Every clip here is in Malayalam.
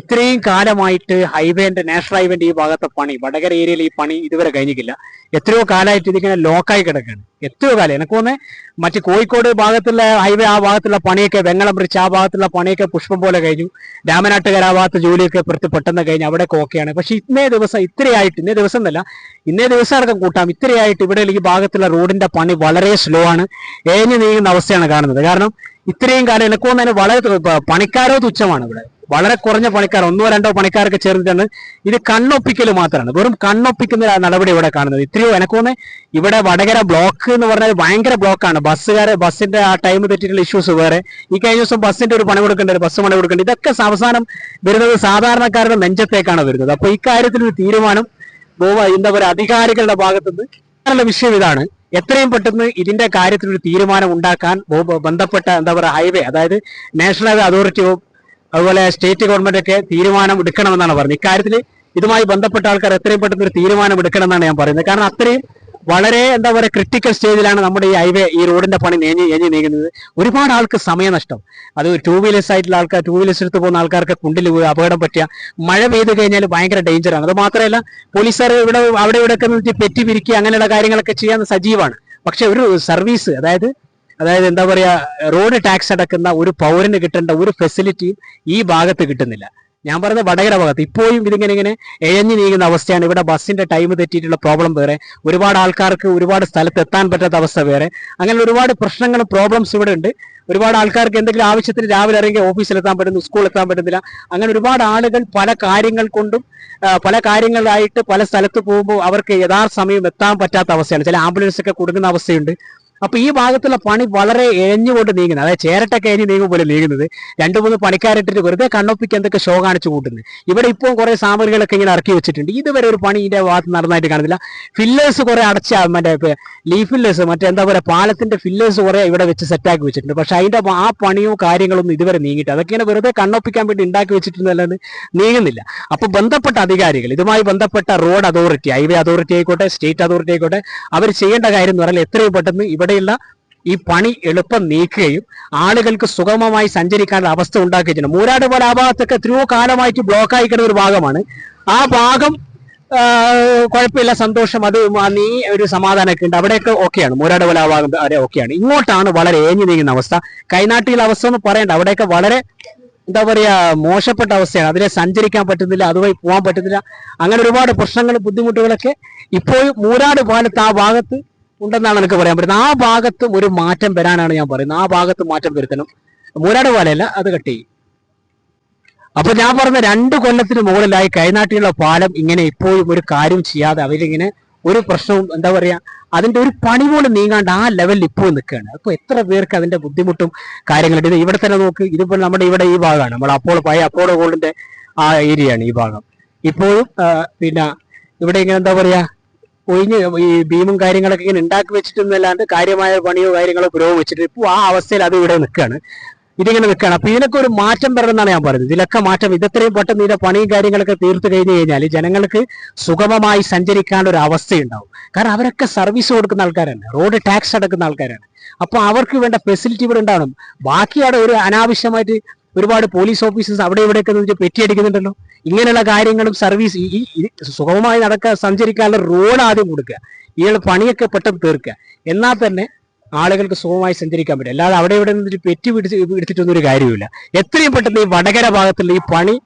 ഇത്രയും കാലമായിട്ട് ഹൈവേന്റെ നാഷണൽ ഹൈവേന്റെ ഈ ഭാഗത്തെ പണി, വടകര ഏരിയയിൽ ഈ പണി ഇതുവരെ കഴിഞ്ഞിട്ടില്ല. എത്രയോ കാലമായിട്ട് ഇതിങ്ങനെ ലോക്കായി കിടക്കുകയാണ്. എത്രയോ കാലം എനിക്ക് തോന്നുന്നത് മറ്റ് കോഴിക്കോട് ഭാഗത്തുള്ള ഹൈവേ ആ ഭാഗത്തുള്ള പണിയൊക്കെ, വെങ്ങളം ബ്രിഡ്ജ് ആ ഭാഗത്തുള്ള പണിയൊക്കെ പുഷ്പം പോലെ കഴിഞ്ഞു. രാമനാട്ടുകര ആ ഭാഗത്ത് ജോലിയൊക്കെ പെട്ടെന്ന് കഴിഞ്ഞു, അവിടെയൊക്കെ ഓക്കെയാണ്. പക്ഷെ ഇന്നേ ദിവസം എന്നല്ല, ഇന്നേ ദിവസം അടക്കം കൂട്ടാം, ഇത്രയായിട്ട് ഇവിടെ ഈ ഭാഗത്തുള്ള റോഡിന്റെ പണി വളരെ സ്ലോ ആണ്, ഏഞ്ഞു നീങ്ങുന്ന അവസ്ഥയാണ് കാണുന്നത്. കാരണം ഇത്രയും കാലം എനിക്ക് തോന്നുന്നതിന് വളരെ പണിക്കാരോ തുച്ഛമാണ് ഇവിടെ, വളരെ കുറഞ്ഞ പണിക്കാർ, 1-2 പണിക്കാരൊക്കെ ചേർന്നിട്ടാണ് ഇത്. കണ്ണൊപ്പിക്കൽ മാത്രമാണ്, വെറും കണ്ണൊപ്പിക്കുന്ന നടപടി ഇവിടെ കാണുന്നത്. ഇത്രയോ എനക്കൊന്ന് ഇവിടെ വടകര ബ്ലോക്ക് എന്ന് പറഞ്ഞാൽ ഭയങ്കര ബ്ലോക്കാണ്. ബസ്സിന്റെ ആ ടൈം തെറ്റിയിട്ടുള്ള ഇഷ്യൂസ് വേറെ, ഈ കഴിഞ്ഞ ദിവസം ബസ്സിന്റെ ഒരു പണി കൊടുക്കേണ്ടത്, ബസ് പണി കൊടുക്കേണ്ടത്, ഇതൊക്കെ അവസാനം വരുന്നത് സാധാരണക്കാരുടെ നെഞ്ചത്തേക്കാണ് വരുന്നത്. അപ്പൊ ഇക്കാര്യത്തിൽ ഒരു തീരുമാനം എന്താ പറയുക അധികാരികളുടെ ഭാഗത്തുനിന്ന് വിഷയം ഇതാണ്. എത്രയും പെട്ടെന്ന് ഇതിന്റെ കാര്യത്തിൽ ഒരു തീരുമാനം ഉണ്ടാക്കാൻ ബന്ധപ്പെട്ട എന്താ പറയുക ഹൈവേ, അതായത് നാഷണൽ ഹൈവേ അതോറിറ്റിയോ അതുപോലെ സ്റ്റേറ്റ് ഗവൺമെന്റ് ഒക്കെ തീരുമാനം എടുക്കണമെന്നാണ് പറയുന്നത്. ഇക്കാര്യത്തിൽ ഇതുമായി ബന്ധപ്പെട്ട ആൾക്കാർ എത്രയും പെട്ടെന്ന് ഒരു തീരുമാനം എടുക്കണമെന്നാണ് ഞാൻ പറയുന്നത്. കാരണം അത്രയും വളരെ എന്താ പറയുക ക്രിട്ടിക്കൽ സ്റ്റേജിലാണ് നമ്മുടെ ഈ ഹൈവേ, ഈ റോഡിന്റെ പണി ഏഞ്ഞു നീങ്ങുന്നത്. ഒരുപാട് ആൾക്ക് സമയനഷ്ടം. അത് 2 വീലേഴ്സ് ആയിട്ടുള്ള ആൾക്കാർ, 2 വീലേഴ്സ് എടുത്ത് പോകുന്ന ആൾക്കാർക്ക് കുണ്ടിൽ അപകടം പറ്റുക, മഴ പെയ്ത് കഴിഞ്ഞാൽ ഭയങ്കര ഡേഞ്ചറാണ്. അത് മാത്രമല്ല പോലീസുകാർ അവിടെ ഇവിടെ പെറ്റി പിരിക്കുക അങ്ങനെയുള്ള കാര്യങ്ങളൊക്കെ ചെയ്യാൻ സജീവമാണ്. പക്ഷെ ഒരു സർവീസ്, അതായത് എന്താ പറയാ റോഡ് ടാക്സ് അടക്കുന്ന ഒരു പൗരന് കിട്ടേണ്ട ഒരു ഫെസിലിറ്റിയും ഈ ഭാഗത്ത് കിട്ടുന്നില്ല. ഞാൻ പറയുന്നത് വടകര ഭാഗത്ത് ഇപ്പോഴും ഇതിങ്ങനെ എഴഞ്ഞു നീങ്ങുന്ന അവസ്ഥയാണ്. ഇവിടെ ബസ്സിന്റെ ടൈം തെറ്റിയിട്ടുള്ള പ്രോബ്ലം വേറെ, ഒരുപാട് ആൾക്കാർക്ക് ഒരുപാട് സ്ഥലത്ത് എത്താൻ പറ്റാത്ത അവസ്ഥ വേറെ, അങ്ങനെ ഒരുപാട് പ്രശ്നങ്ങളും പ്രോബ്ലംസ് ഇവിടെ ഉണ്ട്. ഒരുപാട് ആൾക്കാർക്ക് എന്തെങ്കിലും ആവശ്യത്തിന് രാവിലെ ഇറങ്ങി ഓഫീസിലെത്താൻ പറ്റുന്നു, സ്കൂളിൽ എത്താൻ പറ്റുന്നില്ല. അങ്ങനെ ഒരുപാട് ആളുകൾ പല കാര്യങ്ങൾ കൊണ്ടും പല കാര്യങ്ങളായിട്ട് പല സ്ഥലത്ത് പോകുമ്പോൾ അവർക്ക് യഥാർത്ഥ സമയം എത്താൻ പറ്റാത്ത അവസ്ഥയാണ്. ചില ആംബുലൻസ് ഒക്കെ കൊടുക്കുന്ന അവസ്ഥയുണ്ട്. അപ്പൊ ഈ ഭാഗത്തുള്ള പണി വളരെ എഴഞ്ഞുകൊണ്ട് നീങ്ങുന്നത്, അതായത് ചേരട്ടൊക്കെ എഴഞ്ഞു നീങ്ങും പോലെ നീങ്ങുന്നത്. 2-3 പണിക്കാരിട്ടിട്ട് വെറുതെ കണ്ണൊപ്പിക്ക് എന്തൊക്കെ ഷോ കാണിച്ചു കൂട്ടുന്നത്. ഇവിടെ ഇപ്പോൾ കുറെ സാമഗ്രികളൊക്കെ ഇങ്ങനെ ഇറക്കി വെച്ചിട്ടുണ്ട്. ഇതുവരെ ഒരു പണി ഇതിന്റെ ഭാഗത്ത് നടന്നായിട്ട് കാണുന്നില്ല. ഫില്ലേഴ്സ് കുറെ അടച്ച മറ്റേ ലീഫ് ഫില്ലേഴ്സ്, മറ്റേ പറയുക പാലത്തിന്റെ ഫില്ലേഴ്സ് കുറെ ഇവിടെ വെച്ച് സെറ്റാക്കി വെച്ചിട്ടുണ്ട്. പക്ഷെ അതിന്റെ ആ പണിയോ കാര്യങ്ങളൊന്നും ഇതുവരെ നീങ്ങിയിട്ട്, അതൊക്കെ ഇങ്ങനെ വെറുതെ കണ്ണൊപ്പിക്കാൻ വേണ്ടി ഉണ്ടാക്കി വെച്ചിട്ടുണ്ടല്ലാതെ നീങ്ങുന്നില്ല. അപ്പൊ ബന്ധപ്പെട്ട അധികാരികൾ, ഇതുമായി ബന്ധപ്പെട്ട റോഡ് അതോറിറ്റി, ഹൈവേ അതോറിറ്റി ആയിക്കോട്ടെ, സ്റ്റേറ്റ് അതോറിറ്റി ആയിക്കോട്ടെ, അവർ ചെയ്യേണ്ട കാര്യം എന്ന് പറഞ്ഞാൽ എത്രയും പെട്ടെന്ന് ഇവിടെയുള്ള ഈ പണി എളുപ്പം നീക്കുകയും ആളുകൾക്ക് സുഗമമായി സഞ്ചരിക്കാനുള്ള അവസ്ഥ ഉണ്ടാക്കിയിട്ടുണ്ട്. മൂരാട് പോലെ ആ ഭാഗത്തൊക്കെ എത്രയോ കാലമായിട്ട് ബ്ലോക്ക് ആയിക്കുന്ന ഒരു ഭാഗമാണ്. ആ ഭാഗം കുഴപ്പമില്ല, സന്തോഷം, അത് നീ ഒരു സമാധാനമൊക്കെ ഉണ്ട്, അവിടെയൊക്കെ ഓക്കെയാണ്. മൂരാട് പോലെ ആ ഭാഗം വരെ ഓക്കെയാണ്. ഇങ്ങോട്ടാണ് വളരെ ഏഞ്ഞു നീങ്ങുന്ന അവസ്ഥ. കൈനാട്ടിയുള്ള അവസ്ഥ എന്ന് പറയണ്ട, അവിടെയൊക്കെ വളരെ എന്താ പറയാ മോശപ്പെട്ട അവസ്ഥയാണ്. അതിനെ സഞ്ചരിക്കാൻ പറ്റുന്നില്ല, അതുവഴി പോകാൻ പറ്റുന്നില്ല. അങ്ങനെ ഒരുപാട് പ്രശ്നങ്ങളും ബുദ്ധിമുട്ടുകളൊക്കെ ഇപ്പോഴും മൂരാട് പാലത്ത് ആ ഭാഗത്ത് ഉണ്ടെന്നാണ് എനിക്ക് പറയാൻ പറ്റുന്നത്. ആ ഭാഗത്തും ഒരു മാറ്റം വരാനാണ് ഞാൻ പറയുന്നത്. ആ ഭാഗത്ത് മാറ്റം വരുത്തണം. മൂരാട് പാലമല്ല, അത് കട്ട് ചെയ്യും. അപ്പൊ ഞാൻ പറഞ്ഞ 2 കൊല്ലത്തിന് മുകളിലായി കൈനാട്ടിലുള്ള പാലം ഇങ്ങനെ ഇപ്പോഴും ഒരു കാര്യം ചെയ്യാതെ അവരിങ്ങനെ ഒരു പ്രശ്നവും എന്താ പറയാ അതിന്റെ ഒരു പണി പോലും നീങ്ങാണ്ട് ആ ലെവലിൽ ഇപ്പോൾ നിൽക്കുകയാണ്. അപ്പൊ എത്ര പേർക്ക് അതിന്റെ ബുദ്ധിമുട്ടും കാര്യങ്ങളുണ്ട്. ഇത് ഇവിടെ തന്നെ നോക്ക്, ഇതിപ്പോൾ നമ്മുടെ ഇവിടെ ഈ ഭാഗമാണ്, നമ്മൾ പഴയ അപ്പോളോ ഗോൾഡിന്റെ ആ ഏരിയയാണ് ഈ ഭാഗം. ഇപ്പോഴും പിന്നെ ഇവിടെ ഇങ്ങനെ എന്താ പറയാ ഒഴിഞ്ഞ് ഈ ഭീമും കാര്യങ്ങളൊക്കെ ഇങ്ങനെ ഉണ്ടാക്കി വെച്ചിട്ടൊന്നല്ലാണ്ട് കാര്യമായ പണിയോ കാര്യങ്ങളോ പുരോഗമിച്ചിട്ട് ഇപ്പോൾ ആ അവസ്ഥയിൽ അത് ഇവിടെ നിൽക്കുകയാണ്, ഇതിങ്ങനെ നിൽക്കുകയാണ്. അപ്പൊ ഇതിനൊക്കെ ഒരു മാറ്റം വരണമെന്നാണ് ഞാൻ പറയുന്നത്. ഇതിലൊക്കെ മാറ്റം, ഇതെത്രയും പെട്ടെന്ന് ഇതിന്റെ പണിയും കാര്യങ്ങളൊക്കെ തീർത്തു കഴിഞ്ഞു കഴിഞ്ഞാൽ ജനങ്ങൾക്ക് സുഗമമായി സഞ്ചരിക്കാനുള്ള ഒരു അവസ്ഥയുണ്ടാവും. കാരണം അവരൊക്കെ സർവീസ് കൊടുക്കുന്ന ആൾക്കാരാണ്, റോഡ് ടാക്സ് അടക്കുന്ന ആൾക്കാരാണ്. അപ്പൊ അവർക്ക് വേണ്ട ഫെസിലിറ്റി ഇവിടെ ഉണ്ടാവണം. ബാക്കി അവിടെ ഒരു അനാവശ്യമായിട്ട് ഒരുപാട് പോലീസ് ഓഫീസേഴ്സ് അവിടെ ഇവിടെയൊക്കെ പെറ്റിയടിക്കുന്നുണ്ടല്ലോ. ഇങ്ങനെയുള്ള കാര്യങ്ങളും സർവീസ് ഈ സുഗമമായി സഞ്ചരിക്കാനുള്ള റോഡ് ആദ്യം കൊടുക്കുക, ഇയാൾ പണിയൊക്കെ പെട്ടെന്ന് തീർക്കുക, എന്നാൽ തന്നെ ആളുകൾക്ക് സുഖമായി സഞ്ചരിക്കാൻ പറ്റും. അല്ലാതെ അവിടെ ഇവിടെ നിന്നിട്ട് പെറ്റി പിടിച്ചിട്ടൊന്നും ഒരു കാര്യമില്ല. എത്രയും പെട്ടെന്ന് ഈ വടകര ഭാഗത്തുള്ള ഈ പണി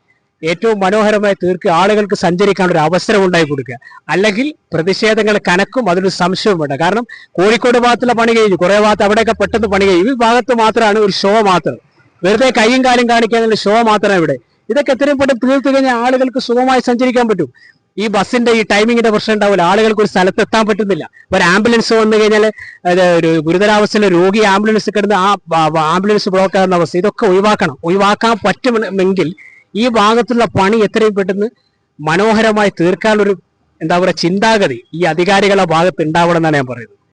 ഏറ്റവും മനോഹരമായി തീർക്കുക, ആളുകൾക്ക് സഞ്ചരിക്കാനുള്ള ഒരു അവസരം ഉണ്ടായി കൊടുക്കുക. അല്ലെങ്കിൽ പ്രതിഷേധങ്ങൾ കനക്കും, അതിനൊരു സംശയവും വേണ്ട. കാരണം കോഴിക്കോട് ഭാഗത്തുള്ള പണി കഴിഞ്ഞു, കുറെ ഭാഗത്ത് അവിടെയൊക്കെ പെട്ടെന്ന് പണി കഴിഞ്ഞു. ഈ ഭാഗത്ത് മാത്രമാണ് ഒരു ഷോ മാത്രം, വെറുതെ കൈയും കാലും കാണിക്കാനുള്ള ഷോ മാത്രമാണ് ഇവിടെ. ഇതൊക്കെ എത്രയും പെട്ടെന്ന് തീർത്തു കഴിഞ്ഞാൽ ആളുകൾക്ക് സുഖമായി സഞ്ചരിക്കാൻ പറ്റും. ഈ ബസ്സിന്റെ ഈ ടൈമിങ്ങിന്റെ പ്രശ്നം ഉണ്ടാവില്ല, ആളുകൾക്ക് ഒരു സ്ഥലത്ത് എത്താൻ പറ്റുന്നില്ല. ഒരു ആംബുലൻസ് വന്നു കഴിഞ്ഞാൽ ഒരു ഗുരുതരാവസ്ഥയിലെ രോഗി ആംബുലൻസ് കിടന്ന് ആ ആംബുലൻസ് ബ്ലോക്ക് ആകുന്ന അവസ്ഥ, ഇതൊക്കെ ഒഴിവാക്കാൻ പറ്റുമെങ്കിൽ ഈ ഭാഗത്തുള്ള പണി എത്രയും പെട്ടെന്ന് മനോഹരമായി തീർക്കാനുള്ളൊരു എന്താ പറയുക ചിന്താഗതി ഈ അധികാരികളുടെ ഭാഗത്ത് ഉണ്ടാവണം എന്നാണ് ഞാൻ പറയുന്നത്.